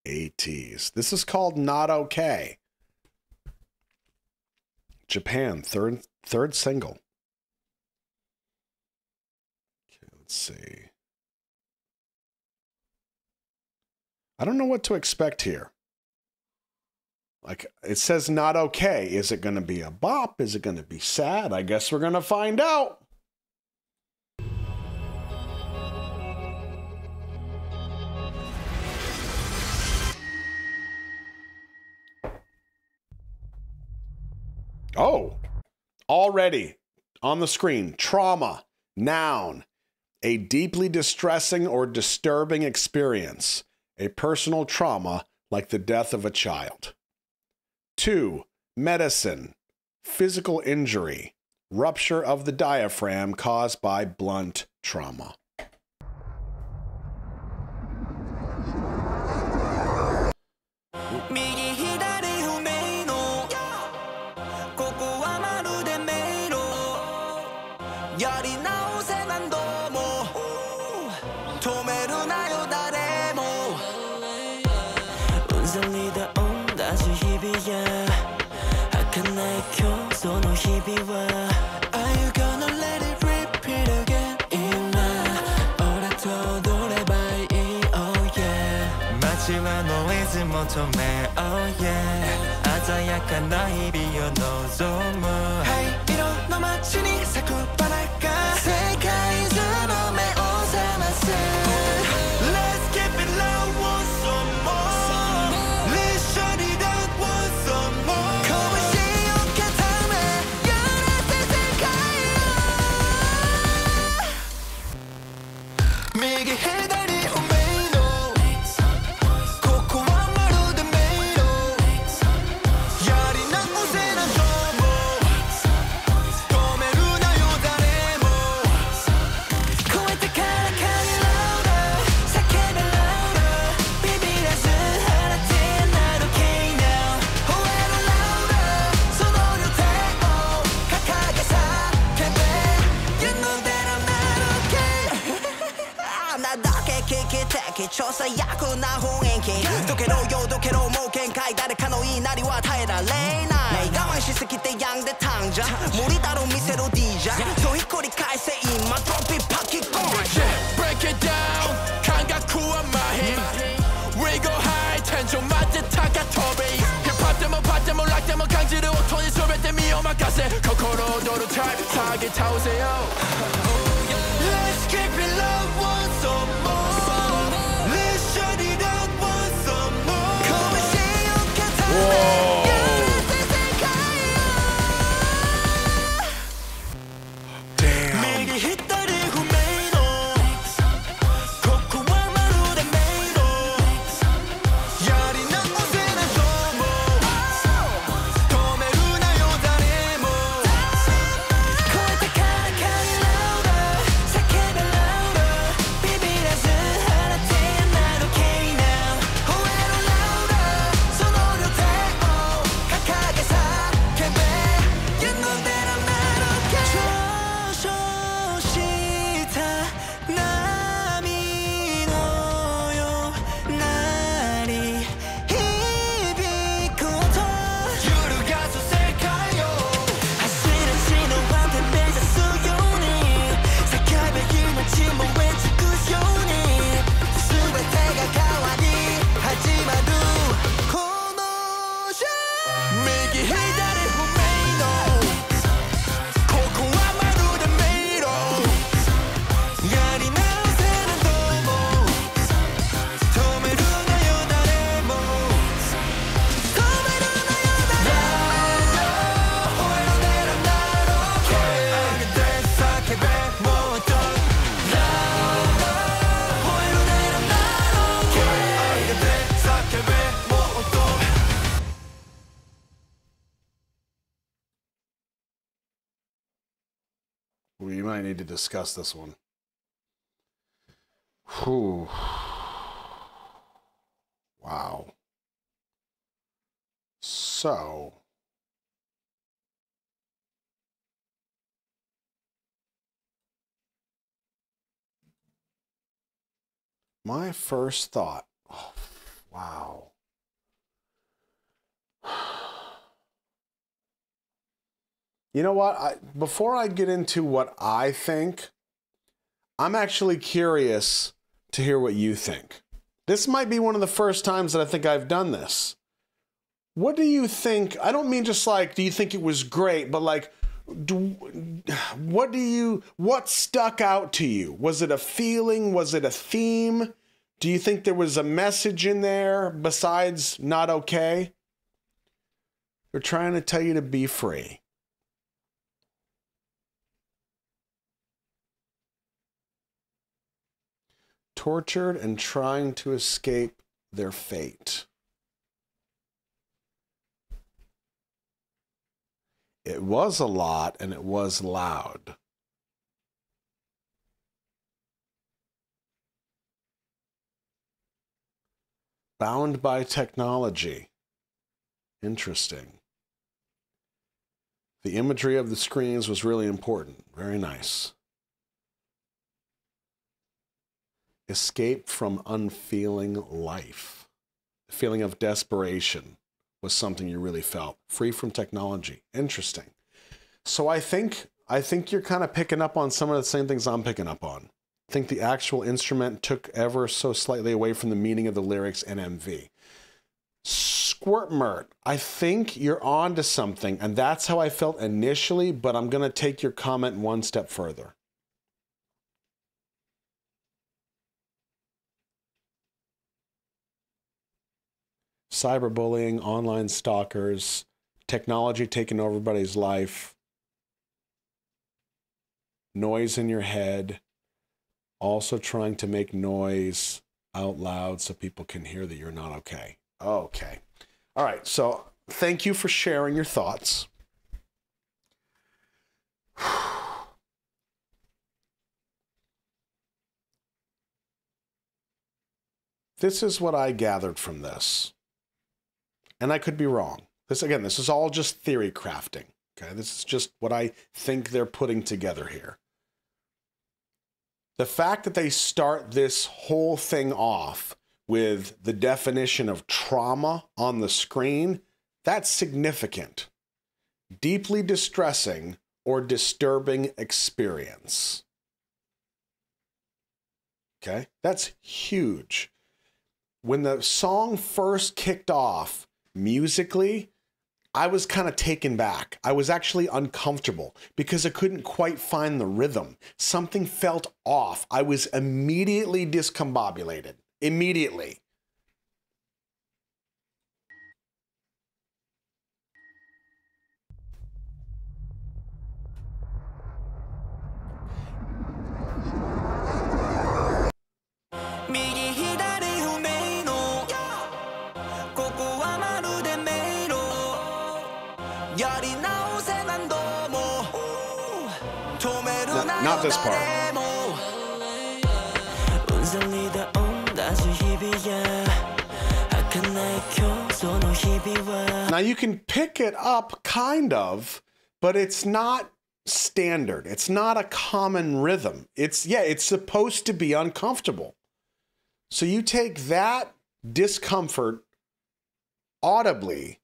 ATEEZ. This is called Not Okay. Japan, third single. Okay, let's see. I don't know what to expect here. Like, it says not okay. Is it going to be a bop? Is it going to be sad? I guess we're going to find out. Oh, already on the screen, trauma, noun, a deeply distressing or disturbing experience, a personal trauma like the death of a child. 2, medicine, physical injury, rupture of the diaphragm caused by blunt trauma. We might need to discuss this one. Whew. Wow. So, my first thought, oh, Wow. You know what? Before I get into what I think, I'm actually curious to hear what you think. This might be one of the first times that I think I've done this. What do you think? I don't mean just like, do you think it was great, but like, what stuck out to you? Was it a feeling? Was it a theme? Do you think there was a message in there besides not okay? They're trying to tell you to be free. Tortured and trying to escape their fate. It was a lot and it was loud. Bound by technology. Interesting. The imagery of the screens was really important. Very nice. Escape from unfeeling life. The feeling of desperation was something you really felt. Free from technology. Interesting. So I think you're kind of picking up on some of the same things I'm picking up on. I think the actual instrument took ever so slightly away from the meaning of the lyrics and MV. Squirtmert, I think you're on to something, and that's how I felt initially, but I'm going to take your comment one step further. Cyberbullying, online stalkers, technology taking over everybody's life, noise in your head, also trying to make noise out loud so people can hear that you're not okay. Okay. All right. So thank you for sharing your thoughts. This is what I gathered from this. And I could be wrong. This is all just theory crafting. Okay. This is just what I think they're putting together here. The fact that they start this whole thing off with the definition of trauma on the screen, that's significant. Deeply distressing or disturbing experience. Okay, that's huge. When the song first kicked off musically, I was kind of taken back. I was actually uncomfortable because I couldn't quite find the rhythm. Something felt off. I was immediately discombobulated. Immediately. Not this part. Now you can pick it up, kind of, but it's not standard. It's not a common rhythm. It's supposed to be uncomfortable. So you take that discomfort audibly,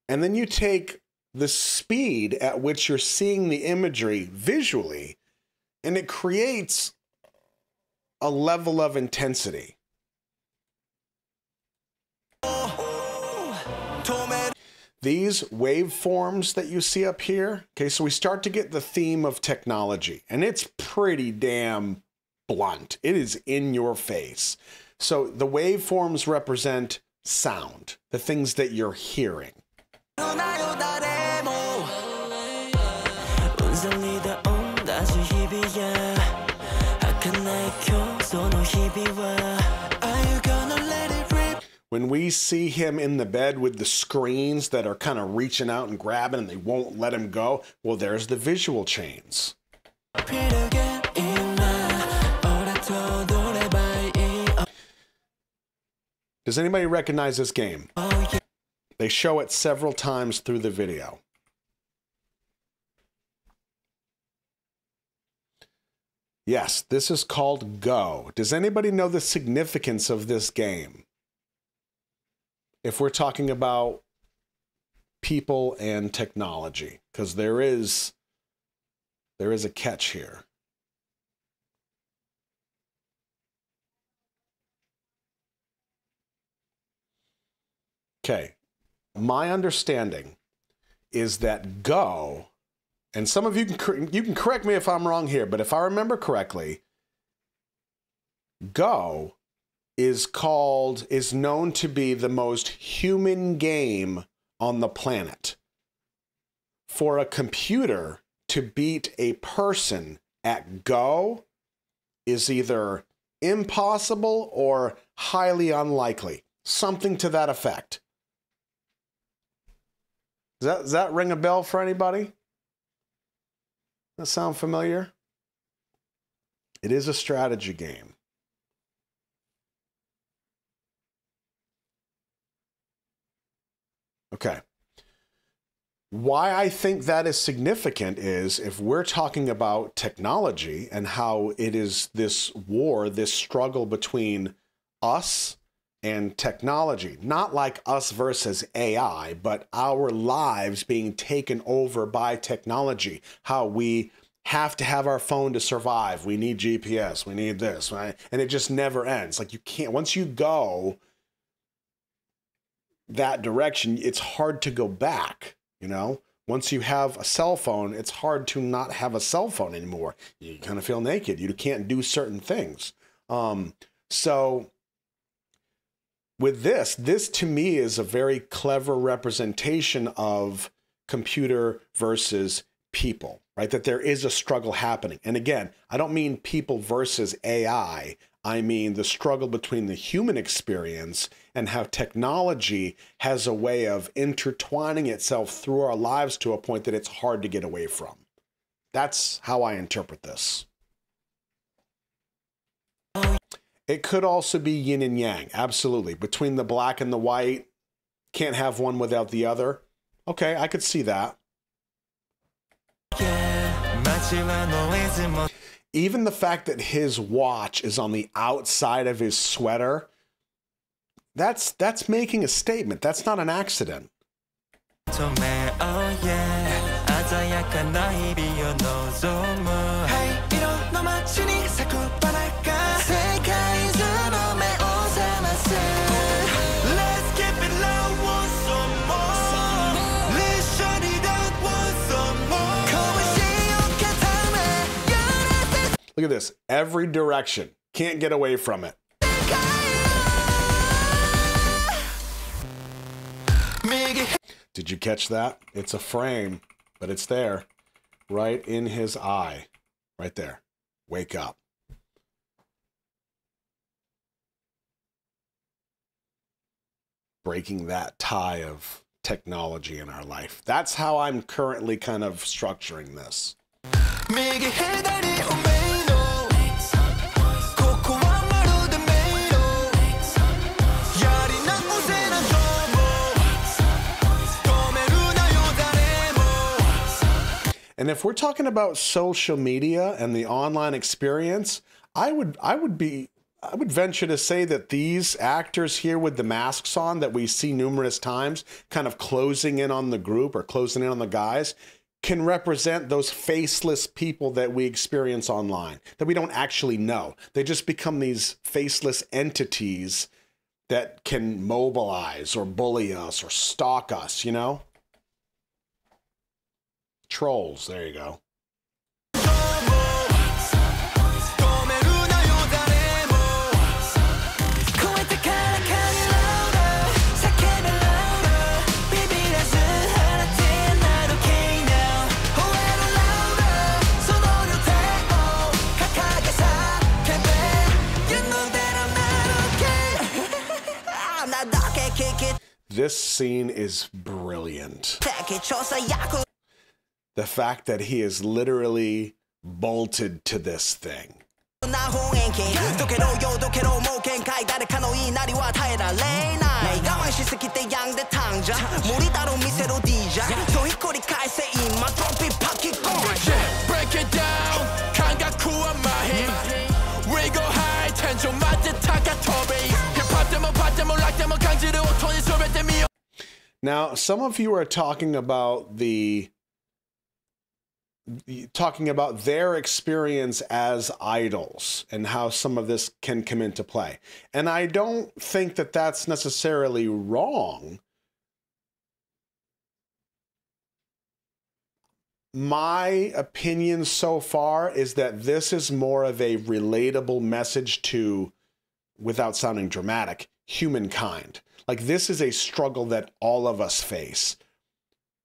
and then you take the speed at which you're seeing the imagery visually, and it creates a level of intensity. These waveforms that you see up here, okay, so we start to get the theme of technology, and it's pretty damn blunt. It is in your face. So the waveforms represent sound, the things that you're hearing. When we see him in the bed with the screens that are kind of reaching out and grabbing and they won't let him go, well, there's the visual chains. Does anybody recognize this game? They show it several times through the video. Yes, this is called Go. Does anybody know the significance of this game? if we're talking about people and technology, because there is a catch here. Okay, my understanding is that Go, and some of you can correct me if I'm wrong here, but if I remember correctly, Go is known to be the most human game on the planet. For a computer to beat a person at Go is either impossible or highly unlikely. Something to that effect. Does that ring a bell for anybody? That sound familiar? It is a strategy game. Okay. Why I think that is significant is if we're talking about technology and how it is this war, this struggle between us and technology, not like us versus AI, but our lives being taken over by technology, how we have to have our phone to survive. We need GPS, we need this, right? And it just never ends. Like you can't, once you go that direction, it's hard to go back, you know? Once you have a cell phone, it's hard to not have a cell phone anymore. You kind of feel naked. You can't do certain things. So with this to me is a very clever representation of computer versus people, right? That there is a struggle happening. And again, I don't mean people versus AI. I mean the struggle between the human experience and how technology has a way of intertwining itself through our lives to a point that it's hard to get away from. That's how I interpret this. It could also be yin and yang, absolutely. Between the black and the white, can't have one without the other. Okay, I could see that. Even the fact that his watch is on the outside of his sweater, that's making a statement. That's not an accident. Look at this. Every direction. Can't get away from it. Did you catch that? It's a frame, but it's there. Right in his eye. Right there. Wake up. Breaking that tie of technology in our life. That's how I'm currently kind of structuring this. And if we're talking about social media and the online experience, I would venture to say that these actors here with the masks on that we see numerous times, kind of closing in on the group or closing in on the guys, can represent those faceless people that we experience online, that we don't actually know. They just become these faceless entities that can mobilize or bully us or stalk us, you know? Trolls, there you go. This scene is brilliant. The fact that he is literally bolted to this thing. Now, some of you are talking about their experience as idols and how some of this can come into play. And I don't think that that's necessarily wrong. My opinion so far is that this is more of a relatable message to, without sounding dramatic, humankind. Like, this is a struggle that all of us face.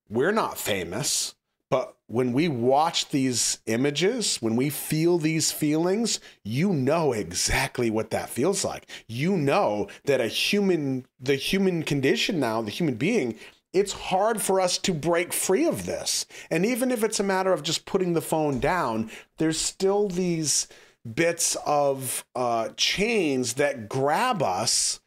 We're not famous, but when we watch these images, when we feel these feelings, you know exactly what that feels like. You know that the human condition now, the human being, it's hard for us to break free of this. And even if it's a matter of just putting the phone down, there's still these bits of chains that grab us.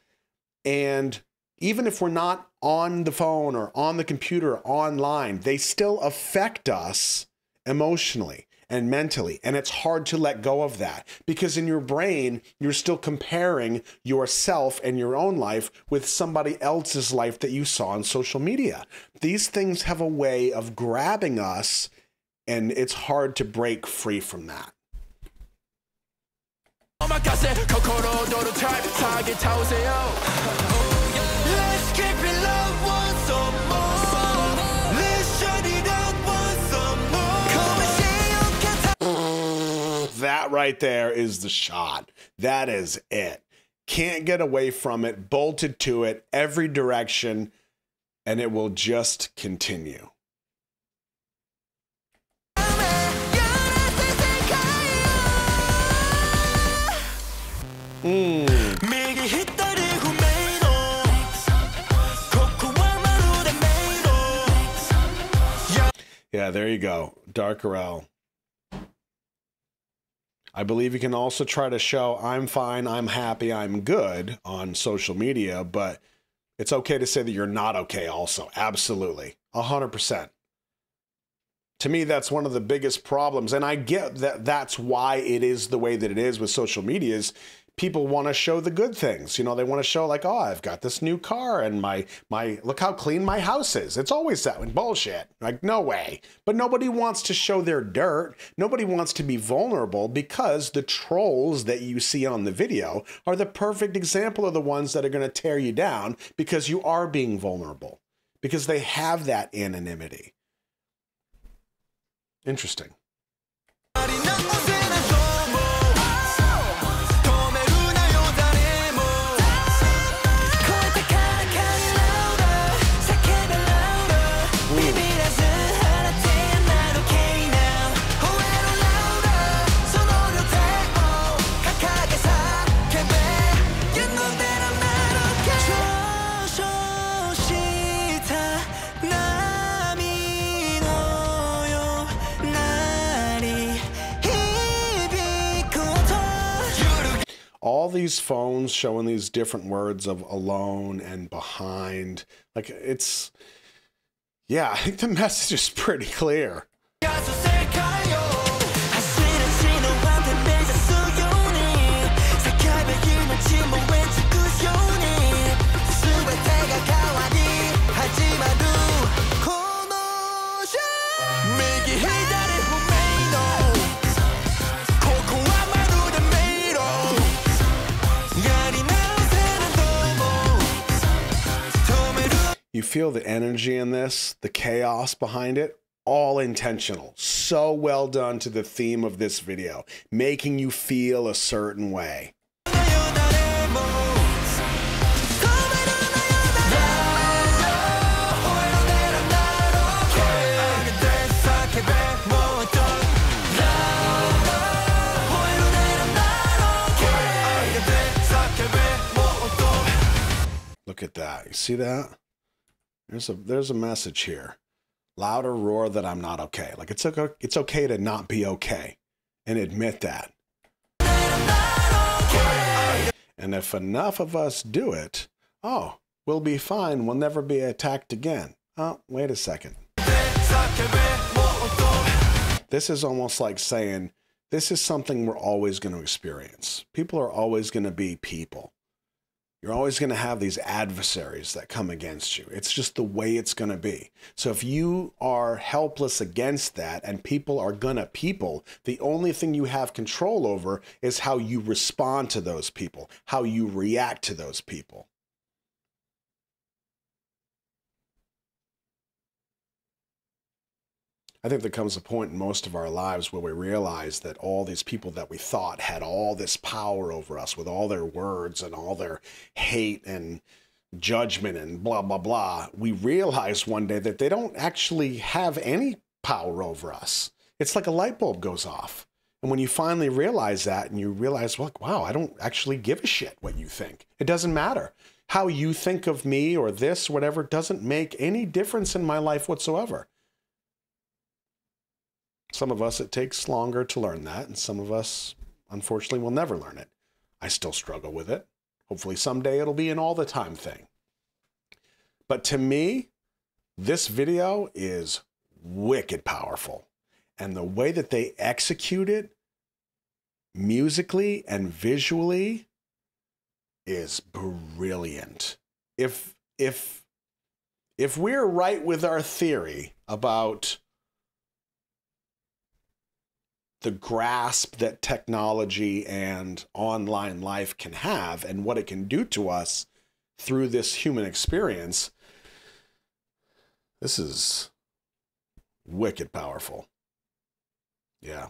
And even if we're not on the phone or on the computer or online, they still affect us emotionally and mentally. And it's hard to let go of that because in your brain, you're still comparing yourself and your own life with somebody else's life that you saw on social media. These things have a way of grabbing us, and it's hard to break free from that. That right there is the shot. That is it. Can't get away from it, bolted to it, every direction, and it will just continue. Yeah, there you go. Darkerel. I believe you can also try to show I'm fine, I'm happy, I'm good on social media, but it's okay to say that you're not okay also. Absolutely. 100%. To me, that's one of the biggest problems. And I get that that's why it is the way that it is with social media is people want to show the good things. You know, they want to show like, oh, I've got this new car and my look how clean my house is. It's always that bullshit. Like, no way. But nobody wants to show their dirt. Nobody wants to be vulnerable because the trolls that you see on the video are the perfect example of the ones that are going to tear you down because you are being vulnerable, because they have that anonymity. Interesting. All these phones showing these different words of alone and behind, like it's, yeah, I think the message is pretty clear. You feel the energy in this, the chaos behind it, all intentional. So well done to the theme of this video, making you feel a certain way. Look at that. You see that? There's a message here. Louder roar that I'm not okay. Like it's okay to not be okay and admit that. And if enough of us do it, oh, we'll be fine. We'll never be attacked again. Oh, wait a second. This is almost like saying this is something we're always going to experience. People are always going to be people. You're always going to have these adversaries that come against you. It's just the way it's going to be. So if you are helpless against that and people are going to people, the only thing you have control over is how you respond to those people, how you react to those people. I think there comes a point in most of our lives where we realize that all these people that we thought had all this power over us with all their words and all their hate and judgment and blah, blah, blah, we realize one day that they don't actually have any power over us. It's like a light bulb goes off. And when you finally realize that and you realize, well, wow, I don't actually give a shit what you think. It doesn't matter. How you think of me or this, whatever, doesn't make any difference in my life whatsoever. Some of us, it takes longer to learn that, and some of us, unfortunately, will never learn it. I still struggle with it. Hopefully someday it'll be an all the time thing. But to me, this video is wicked powerful. And the way that they execute it musically and visually is brilliant. If we're right with our theory about the grasp that technology and online life can have and what it can do to us through this human experience, this is wicked powerful. Yeah.